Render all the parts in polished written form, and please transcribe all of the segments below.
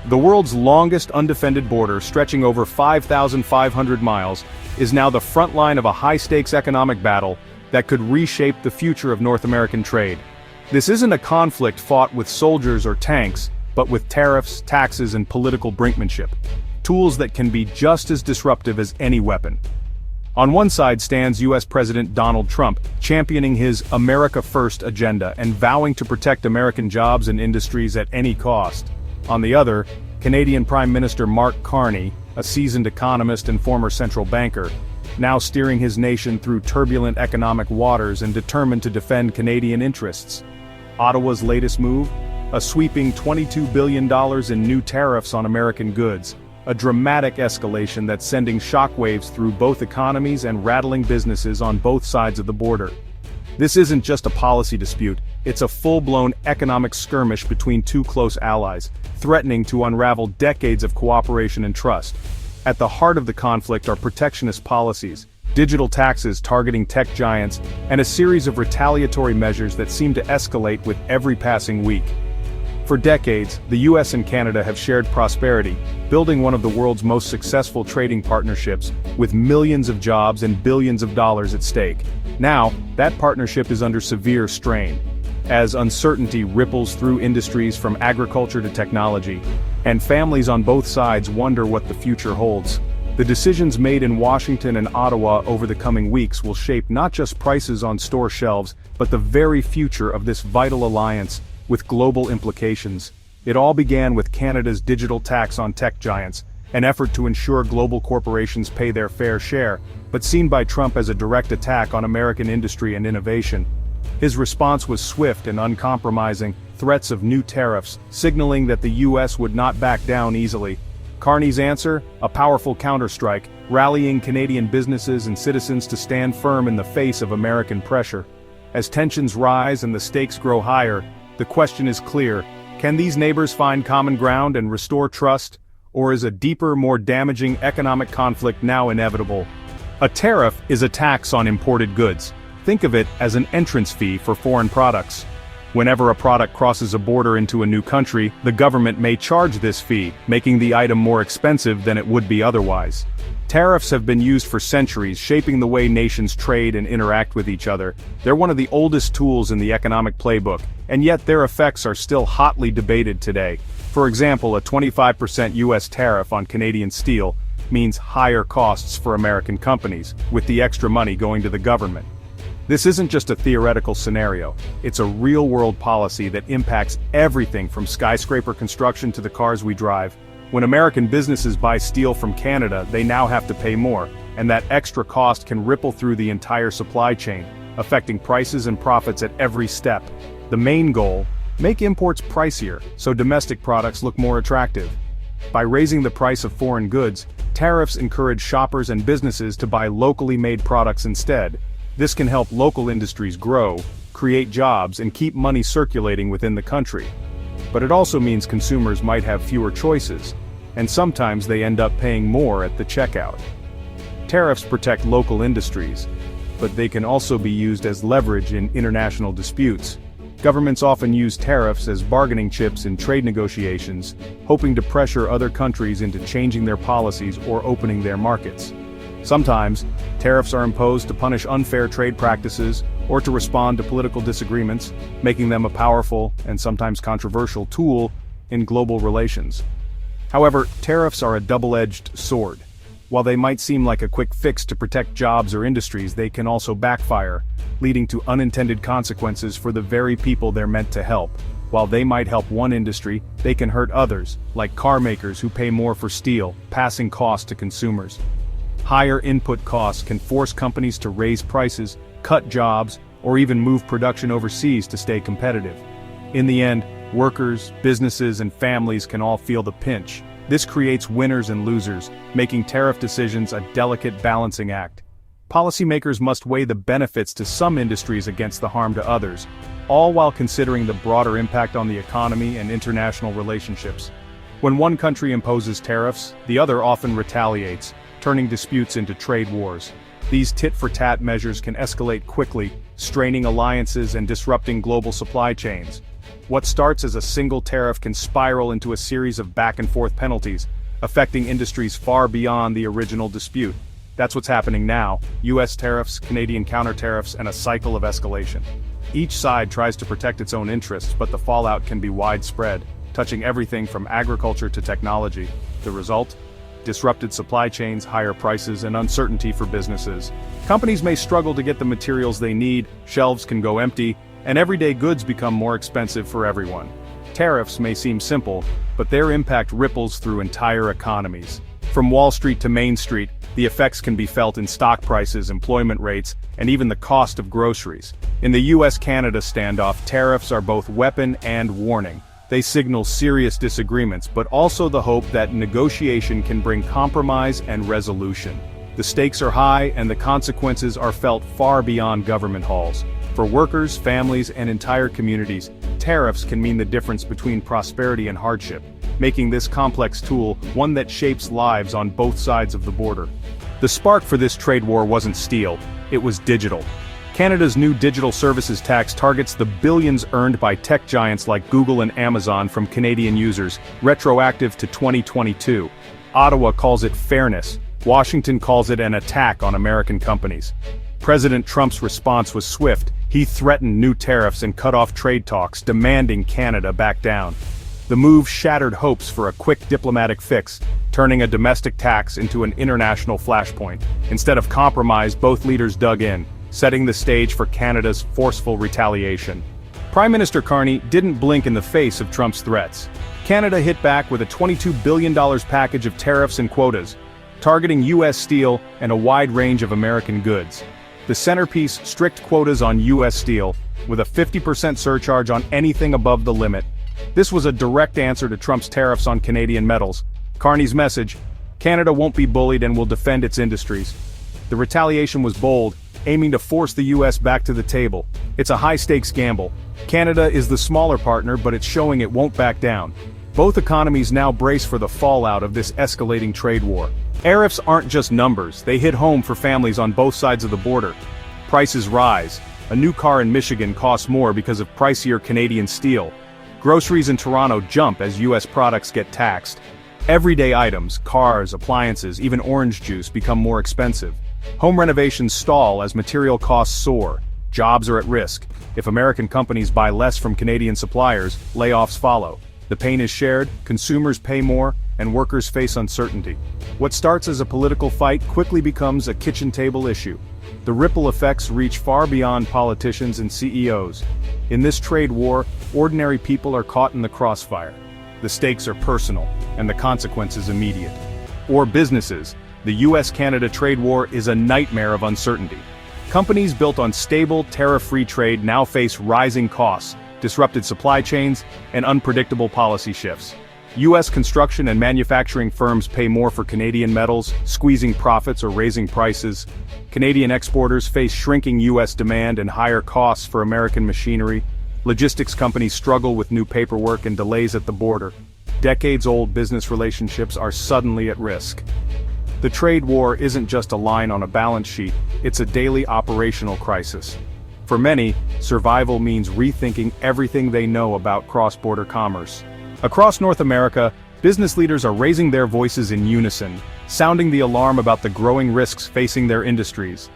The world's longest undefended border, stretching over 5,500 miles, is now the front line of a high-stakes economic battle that could reshape the future of North American trade. This isn't a conflict fought with soldiers or tanks, but with tariffs, taxes, and political brinkmanship. Tools that can be just as disruptive as any weapon. On one side stands U.S. President Donald Trump, championing his America First agenda and vowing to protect American jobs and industries at any cost. On the other, Canadian Prime Minister Mark Carney, a seasoned economist and former central banker, now steering his nation through turbulent economic waters and determined to defend Canadian interests. Ottawa's latest move? A sweeping $22 billion in new tariffs on American goods. A dramatic escalation that's sending shockwaves through both economies and rattling businesses on both sides of the border. This isn't just a policy dispute, it's a full-blown economic skirmish between two close allies, threatening to unravel decades of cooperation and trust. At the heart of the conflict are protectionist policies, digital taxes targeting tech giants, and a series of retaliatory measures that seem to escalate with every passing week. For decades, the US and Canada have shared prosperity, building one of the world's most successful trading partnerships, with millions of jobs and billions of dollars at stake. Now, that partnership is under severe strain, as uncertainty ripples through industries from agriculture to technology, and families on both sides wonder what the future holds. The decisions made in Washington and Ottawa over the coming weeks will shape not just prices on store shelves, but the very future of this vital alliance, with global implications. It all began with Canada's digital tax on tech giants, an effort to ensure global corporations pay their fair share, but seen by Trump as a direct attack on American industry and innovation. His response was swift and uncompromising, threats of new tariffs, signaling that the US would not back down easily. Carney's answer? A powerful counterstrike, rallying Canadian businesses and citizens to stand firm in the face of American pressure. As tensions rise and the stakes grow higher, the question is clear: can these neighbors find common ground and restore trust? Or is a deeper, more damaging economic conflict now inevitable? A tariff is a tax on imported goods. Think of it as an entrance fee for foreign products. Whenever a product crosses a border into a new country, the government may charge this fee, making the item more expensive than it would be otherwise. Tariffs have been used for centuries, shaping the way nations trade and interact with each other. They're one of the oldest tools in the economic playbook, and yet their effects are still hotly debated today. For example, a 25% US tariff on Canadian steel means higher costs for American companies, with the extra money going to the government. This isn't just a theoretical scenario, it's a real-world policy that impacts everything from skyscraper construction to the cars we drive. When American businesses buy steel from Canada, they now have to pay more, and that extra cost can ripple through the entire supply chain, affecting prices and profits at every step. The main goal? Make imports pricier, so domestic products look more attractive. By raising the price of foreign goods, tariffs encourage shoppers and businesses to buy locally made products instead. This can help local industries grow, create jobs, and keep money circulating within the country. But it also means consumers might have fewer choices, and sometimes they end up paying more at the checkout. Tariffs protect local industries, but they can also be used as leverage in international disputes. Governments often use tariffs as bargaining chips in trade negotiations, hoping to pressure other countries into changing their policies or opening their markets. Sometimes, tariffs are imposed to punish unfair trade practices or to respond to political disagreements, making them a powerful and sometimes controversial tool in global relations. However, tariffs are a double-edged sword. While they might seem like a quick fix to protect jobs or industries, they can also backfire, leading to unintended consequences for the very people they're meant to help. While they might help one industry, they can hurt others, like car makers who pay more for steel, passing costs to consumers. Higher input costs can force companies to raise prices, cut jobs, or even move production overseas to stay competitive. In the end, workers, businesses, and families can all feel the pinch. This creates winners and losers, making tariff decisions a delicate balancing act. Policymakers must weigh the benefits to some industries against the harm to others, all while considering the broader impact on the economy and international relationships. When one country imposes tariffs, the other often retaliates, turning disputes into trade wars. These tit-for-tat measures can escalate quickly, straining alliances and disrupting global supply chains. What starts as a single tariff can spiral into a series of back-and-forth penalties, affecting industries far beyond the original dispute. That's what's happening now: US tariffs, Canadian counter-tariffs, and a cycle of escalation. Each side tries to protect its own interests, but the fallout can be widespread, touching everything from agriculture to technology. The result? Disrupted supply chains, higher prices, and uncertainty for businesses. Companies may struggle to get the materials they need, shelves can go empty, and everyday goods become more expensive for everyone. Tariffs may seem simple, but their impact ripples through entire economies. From Wall Street to Main Street, the effects can be felt in stock prices, employment rates, and even the cost of groceries. In the US-Canada standoff, tariffs are both weapon and warning. They signal serious disagreements, but also the hope that negotiation can bring compromise and resolution. The stakes are high, and the consequences are felt far beyond government halls. For workers, families, and entire communities, tariffs can mean the difference between prosperity and hardship, making this complex tool one that shapes lives on both sides of the border. The spark for this trade war wasn't steel, it was digital. Canada's new digital services tax targets the billions earned by tech giants like Google and Amazon from Canadian users, retroactive to 2022. Ottawa calls it fairness. Washington calls it an attack on American companies. President Trump's response was swift. He threatened new tariffs and cut off trade talks, demanding Canada back down. The move shattered hopes for a quick diplomatic fix, turning a domestic tax into an international flashpoint. Instead of compromise, both leaders dug in, setting the stage for Canada's forceful retaliation. Prime Minister Carney didn't blink in the face of Trump's threats. Canada hit back with a $22 billion package of tariffs and quotas, targeting US steel and a wide range of American goods. The centerpiece: strict quotas on US steel, with a 50% surcharge on anything above the limit. This was a direct answer to Trump's tariffs on Canadian metals. Carney's message: Canada won't be bullied and will defend its industries. The retaliation was bold, aiming to force the US back to the table. It's a high-stakes gamble. Canada is the smaller partner, but it's showing it won't back down. Both economies now brace for the fallout of this escalating trade war. Tariffs aren't just numbers, they hit home for families on both sides of the border. Prices rise. A new car in Michigan costs more because of pricier Canadian steel. Groceries in Toronto jump as US products get taxed. Everyday items, cars, appliances, even orange juice become more expensive. Home renovations stall as material costs soar. Jobs are at risk. If American companies buy less from Canadian suppliers, layoffs follow. The pain is shared, consumers pay more, and workers face uncertainty. What starts as a political fight quickly becomes a kitchen table issue. The ripple effects reach far beyond politicians and CEOs. In this trade war, ordinary people are caught in the crossfire. The stakes are personal, and the consequences immediate. Or businesses. The US-Canada trade war is a nightmare of uncertainty. Companies built on stable, tariff-free trade now face rising costs, disrupted supply chains, and unpredictable policy shifts. US construction and manufacturing firms pay more for Canadian metals, squeezing profits or raising prices. Canadian exporters face shrinking US demand and higher costs for American machinery. Logistics companies struggle with new paperwork and delays at the border. Decades-old business relationships are suddenly at risk. The trade war isn't just a line on a balance sheet, it's a daily operational crisis. For many, survival means rethinking everything they know about cross-border commerce. Across North America, business leaders are raising their voices in unison, sounding the alarm about the growing risks facing their industries.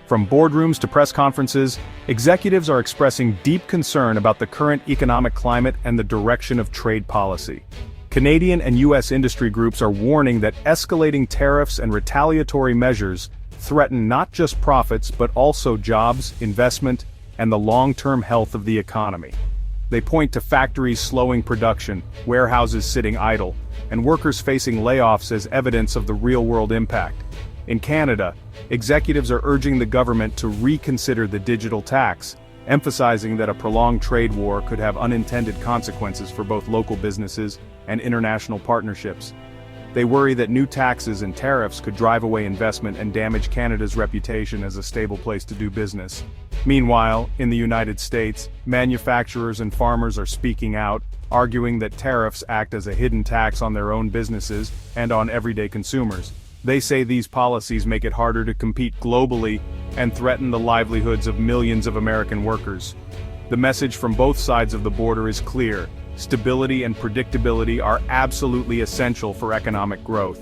From boardrooms to press conferences, executives are expressing deep concern about the current economic climate and the direction of trade policy. Canadian and US industry groups are warning that escalating tariffs and retaliatory measures threaten not just profits but also jobs, investment, and the long-term health of the economy. They point to factories slowing production, warehouses sitting idle, and workers facing layoffs as evidence of the real-world impact. In Canada, executives are urging the government to reconsider the digital tax, emphasizing that a prolonged trade war could have unintended consequences for both local businesses and international partnerships. They worry that new taxes and tariffs could drive away investment and damage Canada's reputation as a stable place to do business. Meanwhile, in the United States, manufacturers and farmers are speaking out, arguing that tariffs act as a hidden tax on their own businesses and on everyday consumers. They say these policies make it harder to compete globally and threaten the livelihoods of millions of American workers. The message from both sides of the border is clear: stability and predictability are absolutely essential for economic growth.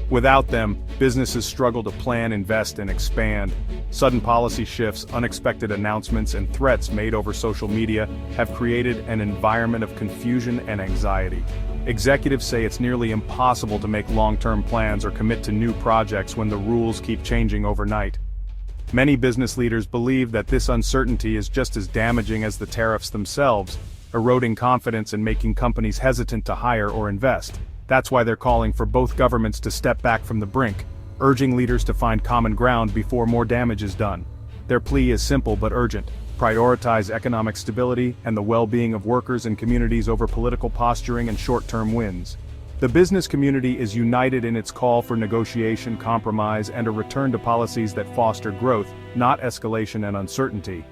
Without them, businesses struggle to plan, invest, and expand. Sudden policy shifts, unexpected announcements, and threats made over social media have created an environment of confusion and anxiety. Executives say it's nearly impossible to make long-term plans or commit to new projects when the rules keep changing overnight. Many business leaders believe that this uncertainty is just as damaging as the tariffs themselves, eroding confidence and making companies hesitant to hire or invest. That's why they're calling for both governments to step back from the brink, urging leaders to find common ground before more damage is done. Their plea is simple but urgent: prioritize economic stability and the well-being of workers and communities over political posturing and short-term wins. The business community is united in its call for negotiation, compromise, and a return to policies that foster growth, not escalation and uncertainty.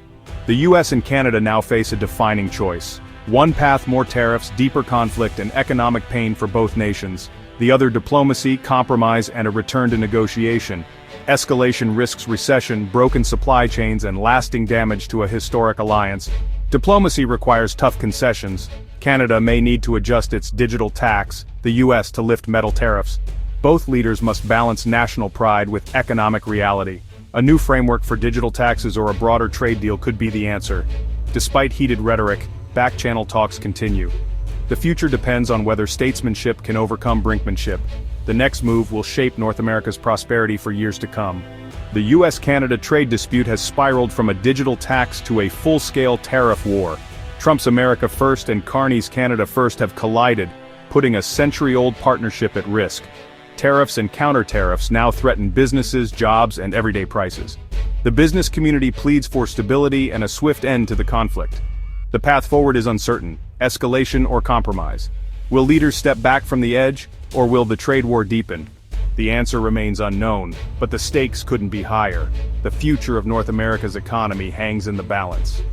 The US and Canada now face a defining choice. One path: more tariffs, deeper conflict, and economic pain for both nations. The other: diplomacy, compromise, and a return to negotiation. Escalation risks recession, broken supply chains, and lasting damage to a historic alliance. Diplomacy requires tough concessions. Canada may need to adjust its digital tax, the US to lift metal tariffs. Both leaders must balance national pride with economic reality. A new framework for digital taxes or a broader trade deal could be the answer. Despite heated rhetoric, back-channel talks continue. The future depends on whether statesmanship can overcome brinkmanship. The next move will shape North America's prosperity for years to come. The US-Canada trade dispute has spiraled from a digital tax to a full-scale tariff war. Trump's America First and Carney's Canada First have collided, putting a century-old partnership at risk. Tariffs and counter-tariffs now threaten businesses, jobs, and everyday prices. The business community pleads for stability and a swift end to the conflict. The path forward is uncertain: escalation or compromise. Will leaders step back from the edge, or will the trade war deepen? The answer remains unknown, but the stakes couldn't be higher. The future of North America's economy hangs in the balance.